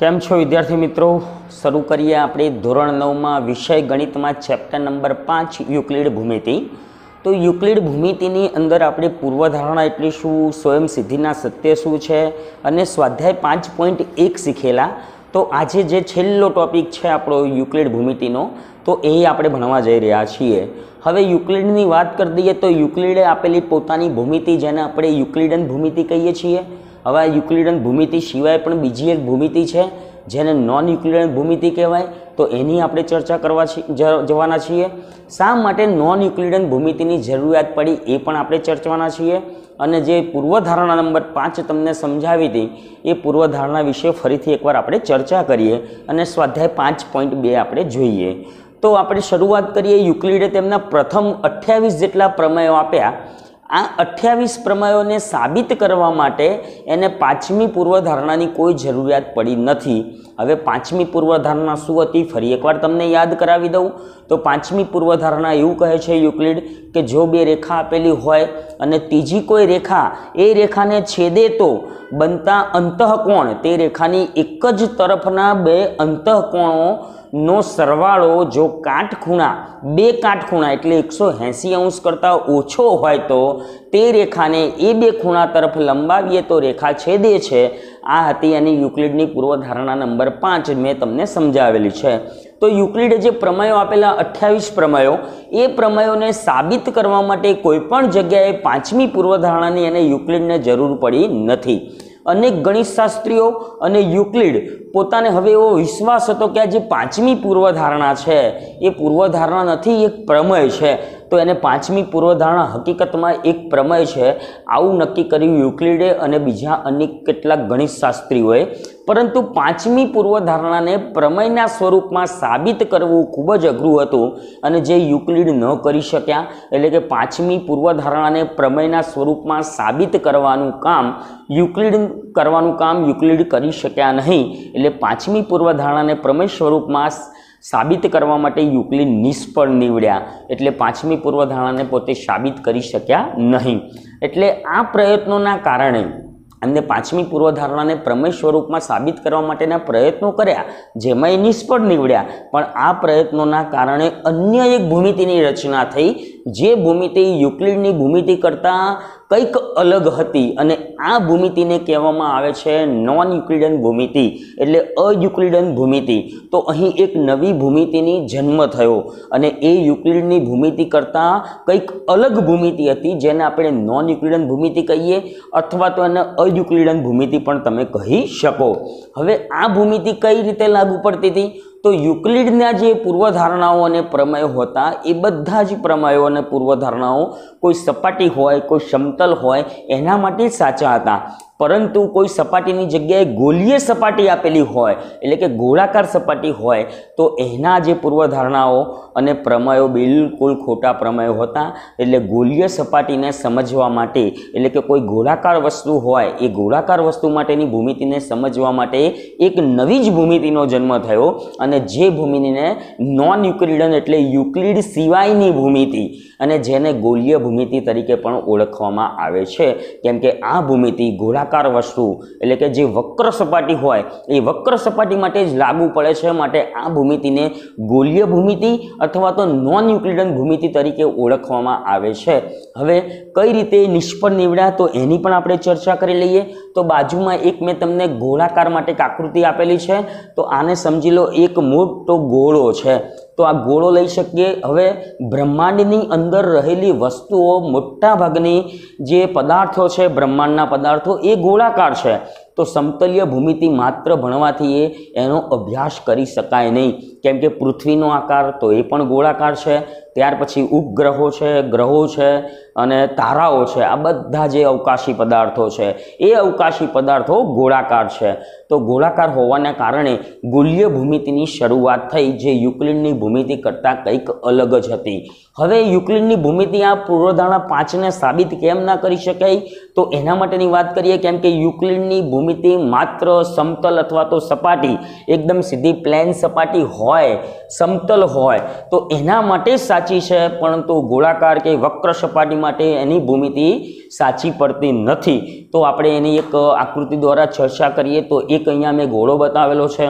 કેમ છો વિદ્યાર્થી મિત્રો? શરૂ કરીએ આપણે ધોરણ 9માં વિષય ગણિતમાં ચેપ્ટર નંબર 5 યુક્લિડ ભૂમિતિ। તો યુક્લિડ ભૂમિતિની અંદર આપણે પૂર્વધારણા એટલે શું, સ્વયં સિદ્ધિના સત્ય શું છે અને સ્વાધ્યાય 5.1 શીખેલા। તો આજે જે છેલ્લો ટોપિક છે આપણો યુક્લિડ ભૂમિતિનો, તો એ આપણે ભણવા જઈ રહ્યા છીએ। હવે યુક્લિડની વાત કરી દઈએ તો યુક્લિડે આપેલી પોતાની ભૂમિતિ જેને આપણે યુક્લિડન ભૂમિતિ કહીએ છીએ। હવે આ યુક્લિડન ભૂમિતિ સિવાય પણ બીજી એક ભૂમિતિ છે જેને નોન યુક્લિડન ભૂમિતિ કહેવાય, તો એની આપણે ચર્ચા કરવા જવાના છીએ। શા માટે નોન યુક્લિડન ભૂમિતિની જરૂરિયાત પડી એ પણ આપણે ચર્ચવાના છીએ। અને જે પૂર્વધારણા નંબર 5 તમને સમજાવી હતી એ પૂર્વધારણા વિશે ફરીથી એકવાર આપણે ચર્ચા કરીએ અને સ્વાધ્યાય 5.2 આપણે જોઈએ। તો આપણે શરૂઆત કરીએ। યુક્લિડે તેમના પ્રથમ 28 જેટલા પ્રમેયો આપ્યા। આ 28 પ્રમેયોને સાબિત કરવા માટે એને પાંચમી પૂર્વધારણાની કોઈ જરૂરિયાત પડી નથી। હવે પાંચમી પૂર્વધારણા શું હતી ફરી એકવાર તમને યાદ કરાવી દઉં। તો પાંચમી પૂર્વધારણા એવું કહે છે યુક્લિડ કે જો બે રેખા આપેલી હોય અને ત્રીજી કોઈ રેખા એ રેખાને છેદે તો બનતા અંતઃકોણ તે રેખાની એક જ તરફના બે અંતઃકોણો નો સરવાળો જો કાટખૂણા બે કાટખૂણા એટલે 180 અંશ કરતાં ઓછો હોય તો તે રેખાને એ બે ખૂણા તરફ લંબાવીએ તો રેખા છેદે છે। આ હતી એની યુક્લિડની પૂર્વધારણા નંબર 5 મેં તમને સમજાવેલી છે। તો યુક્લિડે જે પ્રમેયો આપેલા 28 પ્રમેયો એ પ્રમેયોને સાબિત કરવા માટે કોઈ પણ જગ્યાએ પાંચમી પૂર્વધારણાની એને યુક્લિડને જરૂર પડી નથી। અનેક ગણિતશાસ્ત્રીઓ અને યુક્લિડ પોતાને હવે એવો વિશ્વાસ હતો કે આ જે પાંચમી પૂર્વધારણા છે એ પૂર્વધારણા નથી, એક પ્રમેય છે। તો એને પાંચમી પૂર્વધારણા હકીકતમાં એક પ્રમેય છે આવું નક્કી કર્યું યુક્લિડે અને બીજા અનેક કેટલાક ગણિતશાસ્ત્રીઓએ। પરંતુ પાંચમી પૂર્વધારણાને પ્રમેયના સ્વરૂપમાં સાબિત કરવું ખૂબ જ અઘરું હતું અને જે યુક્લિડ ન કરી શક્યા, એટલે કે પાંચમી પૂર્વધારણાને પ્રમેયના સ્વરૂપમાં સાબિત કરવાનું કામ યુક્લિડ કરી શક્યા નહીં। એટલે પાંચમી પૂર્વધારણાને પ્રમેય સ્વરૂપમાં સાબિત કરવા માટે યુક્લિડ નિષ્ફળ નીવડ્યા। એટલે પાંચમી પૂર્વધારણાને પોતે સાબિત કરી શક્યા નહીં। એટલે આ પ્રયત્નોના કારણે એમને પાંચમી પૂર્વધારણાને પ્રમેય સ્વરૂપમાં સાબિત કરવા માટેના પ્રયત્નો કર્યા જેમાં એ નિષ્ફળ નીવડ્યા। પણ આ પ્રયત્નોના કારણે અન્ય એક ભૂમિતિની રચના થઈ જે ભૂમિતિ યુક્લિડની ભૂમિતિ કરતાં કંઈક અલગ હતી અને આ ભૂમિતિને કહેવામાં આવે છે નોન યુક્લિડન ભૂમિતિ એટલે અયુક્લિડન ભૂમિતિ। તો અહીં એક નવી ભૂમિતિની જન્મ થયો અને એ યુક્લિડની ભૂમિતિ કરતાં કંઈક અલગ ભૂમિતિ હતી જેને આપણે નોન યુક્લિડન ભૂમિતિ કહીએ અથવા તો એને અયુક્લિડન ભૂમિતિ પણ તમે કહી શકો। હવે આ ભૂમિતિ કઈ રીતે લાગુ પડતી હતી? તો યુક્લિડના જે પૂર્વધારણાઓ અને પ્રમેયો હતા એ બધા જ પ્રમેયો અને પૂર્વધારણાઓ કોઈ સપાટી હોય કોઈ સમતલ હોય એના માટે સાચા હતા। પરંતુ કોઈ સપાટીની જગ્યાએ ગોલીય સપાટી આપેલી હોય એટલે કે ગોળાકાર સપાટી હોય તો એના જે પૂર્વધારણાઓ અને પ્રમેયો બિલકુલ ખોટા પ્રમેયો હતા। એટલે ગોલીય સપાટીને સમજવા માટે એટલે કે કોઈ ગોળાકાર વસ્તુ હોય એ ગોળાકાર વસ્તુ માટેની ભૂમિતિને સમજવા માટે એક નવી જ ભૂમિતિનો જન્મ થયો અને જે ભૂમિતિને નોન યુક્લિડન એટલે યુક્લિડ સિવાયની ભૂમિતિ અને જેને ગોલીય ભૂમિતિ તરીકે પણ ઓળખવામાં આવે છે। કેમ કે આ ભૂમિતિ ગોળાકાર વસ્તુ એટલે કે જે વક્ર સપાટી હોય એ વક્ર સપાટી માટે જ લાગુ પડે છે, માટે આ ભૂમિતિને ગોલીય ભૂમિતિ અથવા તો નોન યુક્લિડન ભૂમિતિ તરીકે ઓળખવામાં આવે છે। હવે કઈ રીતે નિષ્ફળ નીવડ્યા તો એની પણ આપણે ચર્ચા કરી લઈએ। તો બાજુમાં એક મેં તમને ગોળાકાર માટે એક આકૃતિ આપેલી છે, તો આને સમજી લો એક મોટો ગોળો છે। તો આ ગોળો લઈ શકીએ। હવે બ્રહ્માંડની અંદર રહેલી વસ્તુઓ મોટા ભાગની જે પદાર્થો છે બ્રહ્માંડના પદાર્થો એ ગોળાકાર છે। તો સમતલીય ભૂમિતિ માત્ર ભણવાથી એનો અભ્યાસ કરી શકાય નહીં, કેમ કે પૃથ્વીનો આકાર તો એ પણ ગોળાકાર છે, ત્યાર પછી ઉપગ્રહો છે, ગ્રહો છે અને તારાઓ છે, આ બધા જે અવકાશી પદાર્થો છે એ અવકાશી પદાર્થો ગોળાકાર છે। તો ગોળાકાર હોવાના કારણે ગોલીય ભૂમિતિની શરૂઆત થઈ જે યુક્લિડની ભૂમિતિ કરતાં કંઈક અલગ જ હતી। હવે યુક્લિડની ભૂમિતિ આ પૂર્વધારણા 5ને સાબિત કેમ ના કરી શકાય તો એના માટેની વાત કરીએ। કેમ કે યુક્લિડની ભૂમિતિ માત્ર સમતલ અથવા તો સપાટી એકદમ સીધી પ્લેન સપાટી હોય હોય, સમતલ હોય તો એના માટે જ સાચી છે, પરંતુ ગોળાકાર કે વક્ર સપાટી માટે એની ભૂમિતિ સાચી પડતી નથી. તો આપણે એની એક આકૃતિ દ્વારા ચર્ચા કરીએ તો એક અહીંયા મેં ગોળો બતાવેલો છે.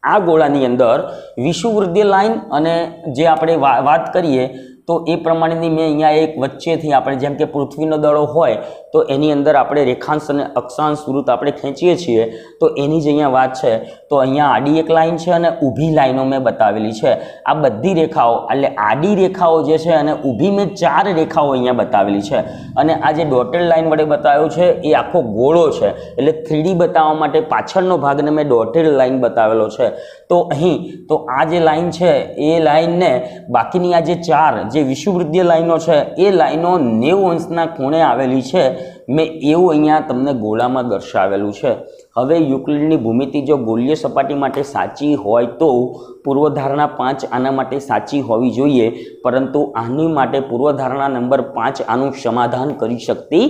આ ગોળાની અંદર વિષુવવૃત્તીય લાઈન અને જે આપણે વાત કરીએ તો એ પ્રમાણેની મેં અહીંયા એક વચ્ચેથી આપણે જેમ કે પૃથ્વીનો દડો હોય તો એની અંદર આપણે રેખાંશ અને અક્ષાંશ વૃત્ત આપણે ખેંચીએ છીએ, તો એની જ અહીંયા વાત છે. તો અહીંયા આડી એક લાઈન છે અને ઊભી લાઈનો મેં બતાવેલી છે. આ બધી રેખાઓ એટલે આડી રેખાઓ જે છે અને ઊભી મેં 4 રેખાઓ અહીંયા બતાવેલી છે. અને આ જે ડોટેડ લાઈન વડે બતાવ્યો છે એ આખો ગોળો છે, એટલે 3D બતાવવા માટે પાછળનો ભાગને મેં ડોટેડ લાઈન બતાવેલો છે. તો અહીં તો આ જે લાઈન છે એ લાઈનને બાકીની આ જે 4 જે વિષુવવૃત્તીય લાઈનો છે એ લાઈનો 90 અંશના ખૂણે આવેલી છે. મેં એવું અહીંયા તમને ગોળામાં દર્શાવેલું છે. હવે યુક્લિડની ભૂમિતિ જો ગોળીય સપાટી માટે સાચી હોય તો પૂર્વધારણા 5 આના માટે સાચી હોવી જોઈએ, પરંતુ આની માટે પૂર્વધારણા નંબર 5 આનું સમાધાન કરી શકતી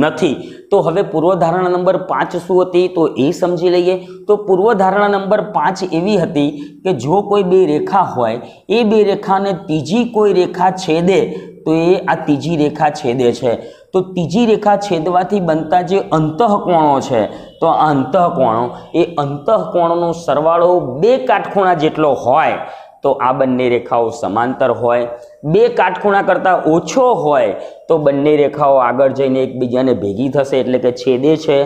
નથી. તો હવે પૂર્વધારણા નંબર 5 શું હતી તો એ સમજી લઈએ. તો પૂર્વધારણા નંબર 5 એવી હતી કે જો કોઈ બે રેખા હોય, એ બે રેખાને ત્રીજી કોઈ રેખા છેદે તો એ આ ત્રીજી રેખા છેદે છે. તો ત્રીજી રેખા છેદવાથી બનતા જે અંતઃકોણો છે, તો આ અંતઃકોણો એ અંતઃકોણનો સરવાળો 2 કાટખૂણા જેટલો હોય તો આ બંને રેખાઓ સમાંતર હોય. 2 કાટખૂણા કરતાં ઓછો હોય તો બંને રેખાઓ આગળ જઈને એકબીજાને ભેગી થશે, એટલે કે છેદે છે.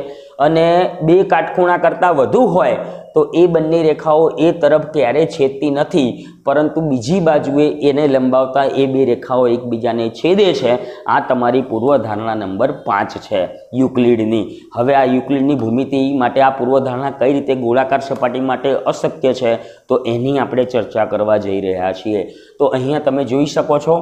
અને 2 કાટખૂણા કરતાં વધુ હોય તો એ બંને રેખાઓ એ તરફ ક્યારેય છેદતી નથી, પરંતુ બીજી બાજુએ એને લંબાવતા એ 2 રેખાઓ એકબીજાને છેદે છે. આ તમારી પૂર્વધારણા નંબર 5 છે યુક્લિડની. હવે આ યુક્લિડની ભૂમિતિ માટે આ પૂર્વધારણા કઈ રીતે ગોળાકાર સપાટી માટે અશક્ય છે તો એની આપણે ચર્ચા કરવા જઈ રહ્યા છીએ. તો અહીંયા તમે જોઈ શકો છો,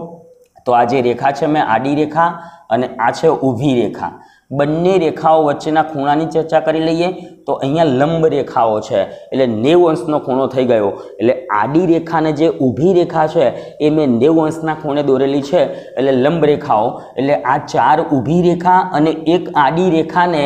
તો આ જે રેખા છે મેં આડી રેખા અને આ છે ઊભી રેખા. બંને રેખાઓ વચ્ચેના ખૂણાની ચર્ચા કરી લઈએ. તો અહીંયા લંબ રેખાઓ છે એટલે 90 અંશનો ખૂણો થઈ ગયો. એટલે આડી રેખાને જે ઊભી રેખા છે એ મેં 90 અંશના ખૂણે દોરેલી છે, એટલે લંબ રેખાઓ. એટલે આ 4 ઊભી રેખા અને એક આડી રેખાને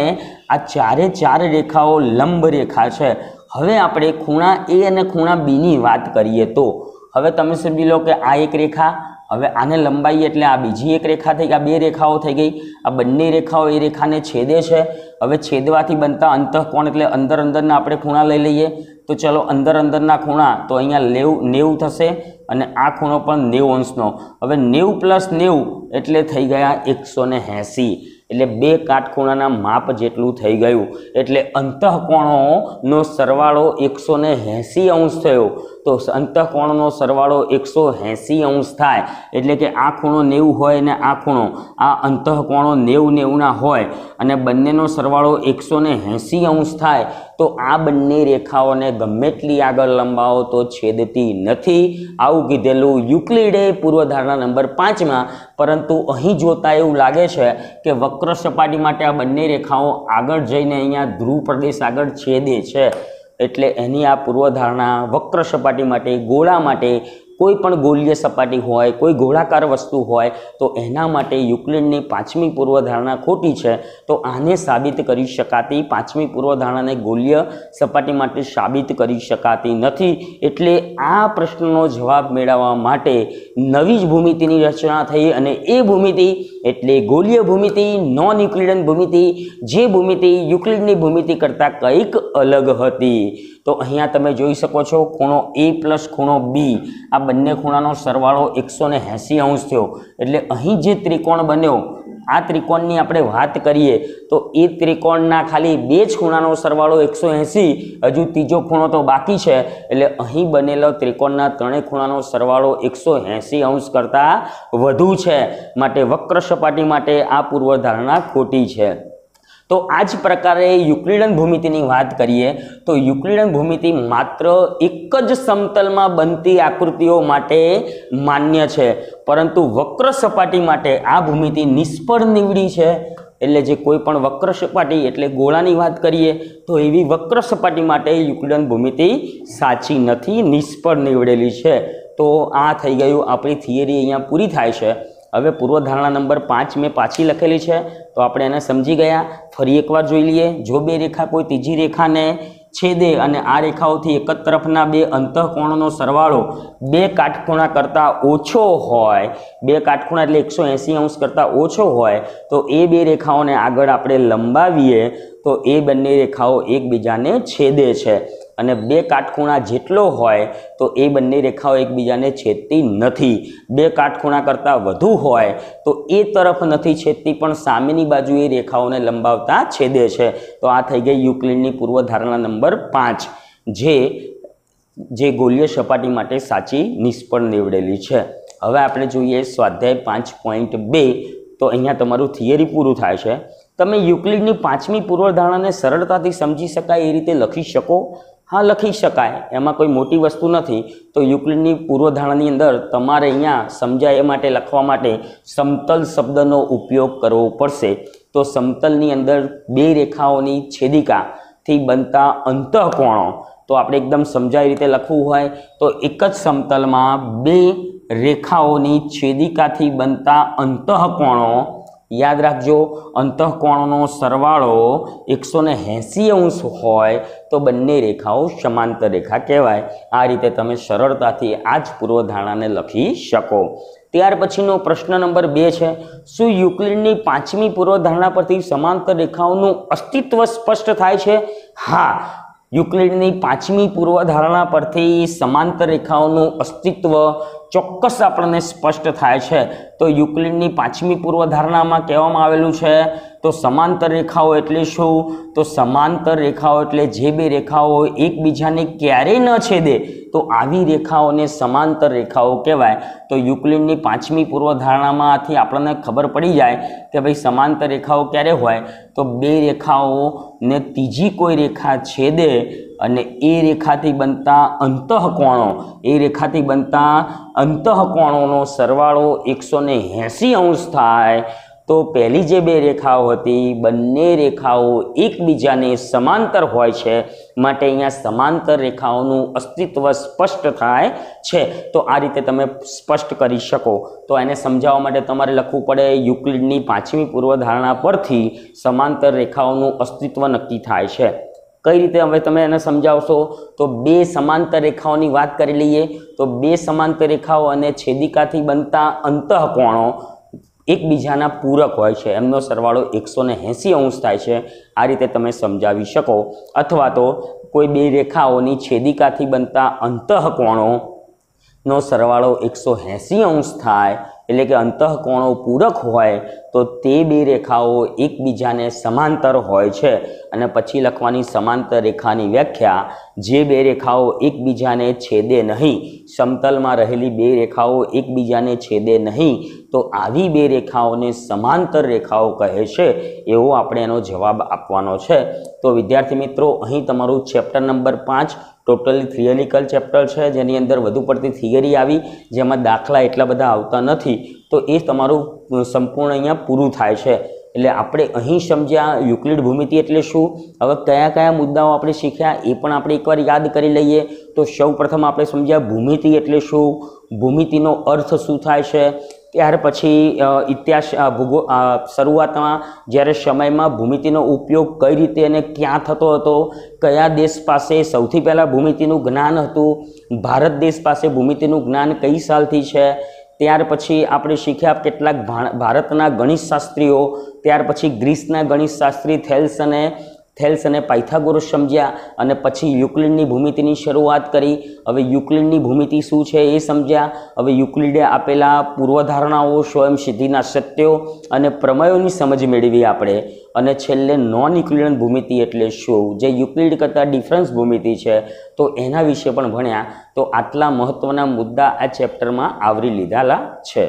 આ 4 રેખાઓ લંબ રેખા છે. હવે આપણે ખૂણા એ અને ખૂણા બીની વાત કરીએ તો હવે તમે સમજી લો કે આ એક રેખા, હવે આને લંબાઈ એટલે આ બીજી એક રેખા થઈ ગઈ, આ 2 રેખાઓ થઈ ગઈ. આ બંને રેખાઓ એ રેખાને છેદે છે. હવે છેદવાથી બનતા અંતઃકોણ એટલે અંદર અંદરના આપણે ખૂણા લઈ લઈએ. તો ચલો અંદર અંદરના ખૂણા તો અહીંયા 90 થશે અને આ ખૂણો પણ 90 અંશનો. હવે 90 + 90 એટલે થઈ ગયા 180, એટલે 2 કાટખૂણાના માપ જેટલું થઈ ગયું. એટલે અંતઃકોણોનો સરવાળો 180 અંશ થયો. તો અંતઃકોણનો સરવાળો 180 અંશ થાય એટલે કે આ ખૂણો 90 હોય ને આ ખૂણો, આ અંતઃકોણો 90-90ના હોય અને બંનેનો સરવાળો 180 અંશ થાય તો આ બંને રેખાઓને ગમે એટલી આગળ લંબાવો તો છેદતી નથી. આવું કીધેલું યુક્લિડે પૂર્વધારણા નંબર 5માં. પરંતુ અહીં જોતા એવું લાગે છે કે વક્ર સપાટી માટે આ બંને રેખાઓ આગળ જઈને અહીંયા ધ્રુવ પ્રદેશ આગળ છેદે છે. એટલે એની આ પૂર્વધારણા વક્ર સપાટી માટે, ગોળા માટે, કોઈ પણ ગોળીય સપાટી હોય, કોઈ ગોળાકાર વસ્તુ હોય તો એના માટે યુક્લિડની 5મી પૂર્વધારણા ખોટી છે. તો આને સાબિત કરી શકાતી, 5મી પૂર્વધારણાને ગોળીય સપાટી માટે સાબિત કરી શકાતી નથી. એટલે આ પ્રશ્નનો જવાબ મેળવવા માટે નવી જ ભૂમિતિની રચના થઈ અને એ ભૂમિતિ એટલે ગોળીય ભૂમિતિ, નોન યુક્લિડિયન ભૂમિતિ, જે ભૂમિતિ યુક્લિડની ભૂમિતિ કરતાં કંઈક અલગ હતી. તો અહીંયા તમે જોઈ શકો છો ખૂણો A + ખૂણો B, આ બંને ખૂણાનો સરવાળો 180 અંશ થયો. એટલે અહીં જે ત્રિકોણ બન્યો, આ ત્રિકોણની આપણે વાત કરીએ તો એ ત્રિકોણના ખાલી 2 જ ખૂણાનો સરવાળો 180, હજુ ત્રીજો ખૂણો તો બાકી છે. એટલે અહીં બનેલો ત્રિકોણના 3 ખૂણાનો સરવાળો 180 અંશ કરતાં વધુ છે. માટે વક્ર સપાટી માટે આ પૂર્વધારણા ખોટી છે. તો આ જ પ્રકારે યુક્લિડન ભૂમિતિની વાત કરીએ તો યુક્લિડન ભૂમિતિ માત્ર એક જ સમતલમાં બનતી આકૃતિઓ માટે માન્ય છે, પરંતુ વક્ર સપાટી માટે આ ભૂમિતિ નિષ્ફળ નીવડી છે. એટલે જે કોઈ પણ વક્ર સપાટી એટલે ગોળાની વાત કરીએ તો એવી વક્ર સપાટી માટે યુક્લિડન ભૂમિતિ સાચી નથી, નિષ્ફળ નીવડેલી છે. તો આ થઈ ગયું, આપણી થિયરી અહીંયા પૂરી થાય છે. હવે પૂર્વધારણા નંબર 5 મેં પાછી લખેલી છે તો આપણે એને સમજી ગયા. ફરી એકવાર જોઈ લઈએ. જો 2 રેખા કોઈ ત્રીજી રેખાને છેદે અને આ રેખાઓથી એક જ તરફના બે અંતઃકોણોનો સરવાળો બે કાટખૂણા કરતાં ઓછો હોય, બે કાટખૂણા એટલે 180 અંશ કરતાં ઓછો હોય, તો એ બે રેખાઓને આગળ આપણે લંબાવીએ તો એ બંને રેખાઓ એકબીજાને છેદે છે, અને બે કાટખૂણા જેટલો હોય તો એ બંને રેખાઓ એકબીજાને છેદતી નથી. બે કાટખૂણા કરતાં વધુ હોય તો એ તરફ નથી છેદતી પણ સામેની બાજુ એ રેખાઓને લંબાવતા છેદે છે. તો આ થઈ ગઈ યુક્લિડની પૂર્વધારણા નંબર 5, જે ગોલીય સપાટી માટે સાચી નિષ્ફળ નીવડેલી છે. હવે આપણે જોઈએ સ્વાધ્યાય 5.2. તો અહીંયા તમારું થિયરી પૂરું થાય છે. તમે યુક્લિડની 5મી પૂર્વધારણાને સરળતાથી સમજી શકાય એ રીતે લખી શકો? હા, લખી શકાય, એમાં કોઈ મોટી વસ્તુ નથી. તો યુક્લિડની પૂર્વધારણાની અંદર તમારે અહીંયા સમજાય એ માટે લખવા માટે સમતલ શબ્દનો ઉપયોગ કરવો પડશે. તો સમતલની અંદર બે રેખાઓની છેદિકાથી બનતા અંતઃકોણો, તો આપણે એકદમ સમજાય રીતે લખવું હોય તો એક જ સમતલમાં બે રેખાઓની છેદિકાથી બનતા અંતઃકોણો, યાદ રાખજો અંતઃકોણોનો સરવાળો 180 અંશ હોય તો બંને રેખાઓ સમાંતર રેખા કહેવાય. આ રીતે તમે સરળતાથી આ જ પૂર્વધારણાને લખી શકો. ત્યાર પછીનો પ્રશ્ન નંબર 2 છે, શું યુક્લિડની 5મી પૂર્વધારણા પરથી સમાંતર રેખાઓનું અસ્તિત્વ સ્પષ્ટ થાય છે? હા, યુક્લિડની 5મી પૂર્વધારણા પરથી સમાંતર રેખાઓનું અસ્તિત્વ ચોક્કસ આપણને સ્પષ્ટ થાય છે. તો યુક્લિડની 5મી પૂર્વધારણામાં કહેવામાં આવેલું છે તો સમાંતર રેખાઓ એટલે શું? તો સમાંતર રેખાઓ એટલે જે બે રેખાઓ એકબીજાને ક્યારેય ન છેદે તો આવી રેખાઓને સમાંતર રેખાઓ કહેવાય. તો યુક્લિડની 5મી પૂર્વધારણામાંથી આપણને ખબર પડી જાય કે ભાઈ સમાંતર રેખાઓ ક્યારે હોય? તો બે રેખાઓને ત્રીજી કોઈ રેખા છેદે અને એ રેખાથી બનતા અંતઃકોણોનો સરવાળો 180 અંશ થાય. તો પહેલી જે બે રેખાઓ હતી બંને રેખાઓ એકબીજાને સમાંતર હોય છે, માટે અહીંયા સમાંતર રેખાઓનું અસ્તિત્વ સ્પષ્ટ થાય છે. તો આ રીતે તમે સ્પષ્ટ કરી શકો. તો એને સમજાવવા માટે તમારે લખવું પડે યુક્લિડની 5મી પૂર્વધારણા પરથી સમાંતર રેખાઓનું અસ્તિત્વ નક્કી થાય છે. કઈ રીતે હવે તમે એને સમજાવશો? તો બે સમાંતર રેખાઓની વાત કરી લઈએ. તો બે સમાંતર રેખાઓ અને છેદિકાથી બનતા અંતઃકોણો એકબીજાના પૂરક હોય છે, એમનો સરવાળો 180 અંશ થાય છે. આ રીતે તમે સમજાવી શકો. અથવા તો કોઈ બે રેખાઓની છેદિકાથી બનતા અંતઃકોણોનો સરવાળો 180 અંશ થાય, એટલે કે અંતઃકોણો પૂરક હોય તો તે બે રેખાઓ એકબીજાને સમાંતર હોય છે. અને પછી લખવાની સમાંતર રેખાની વ્યાખ્યા, જે બે રેખાઓ એકબીજાને છેદે નહીં, સમતલમાં રહેલી બે રેખાઓ એકબીજાને છેદે નહીં તો આવી બે રેખાઓને સમાંતર રેખાઓ કહે છે. એવો આપણે એનો જવાબ આપવાનો છે. તો વિદ્યાર્થી મિત્રો, અહીં તમારું chapter number 5 totally theoretical chapter છે, જેની અંદર વધુ પડતી થિયરી આવી, જેમાં દાખલા એટલા બધા આવતા નથી. તો એ તમારું સંપૂર્ણ અહીંયા પૂરું થાય છે. એટલે આપણે અહીં સમજ્યા યુક્લિડ ભૂમિતિ એટલે શું, હવે કયા કયા મુદ્દાઓ આપણે શીખ્યા એ પણ આપણે એકવાર યાદ કરી લઈએ. તો સૌ પ્રથમ આપણે સમજ્યા ભૂમિતિ એટલે શું, ભૂમિતિનો અર્થ શું થાય છે. ત્યાર પછી ઇતિહાસ શરૂઆતમાં જ્યારે સમયમાં ભૂમિતિનો ઉપયોગ કઈ રીતે અને ક્યાં થતો હતો, કયા દેશ પાસે સૌથી પહેલાં ભૂમિતિનું જ્ઞાન હતું, ભારત દેશ પાસે ભૂમિતિનું જ્ઞાન કઈ સાલથી છે. ત્યાર પછી આપણે શીખ્યા કેટલાક ભારતના ગણિતશાસ્ત્રીઓ, ત્યાર પછી ગ્રીસના ગણિતશાસ્ત્રી થેલ્સ અને પાયથાગોરસ સમજ્યા, અને પછી યુક્લિડની ભૂમિતિની શરૂઆત કરી. હવે યુક્લિડની ભૂમિતિ શું છે એ સમજ્યા. હવે યુક્લિડે આપેલા પૂર્વધારણાઓ, સ્વયંસિદ્ધિના સત્યો અને પ્રમેયોની સમજ મેળવી આપણે. અને છેલ્લે નોન યુક્લિડિયન ભૂમિતિ એટલે શું, જે યુક્લિડ કરતાં ડિફરન્સ ભૂમિતિ છે, તો એના વિશે પણ ભણ્યા. તો આટલા મહત્ત્વના મુદ્દા આ ચેપ્ટરમાં આવરી લીધેલા છે.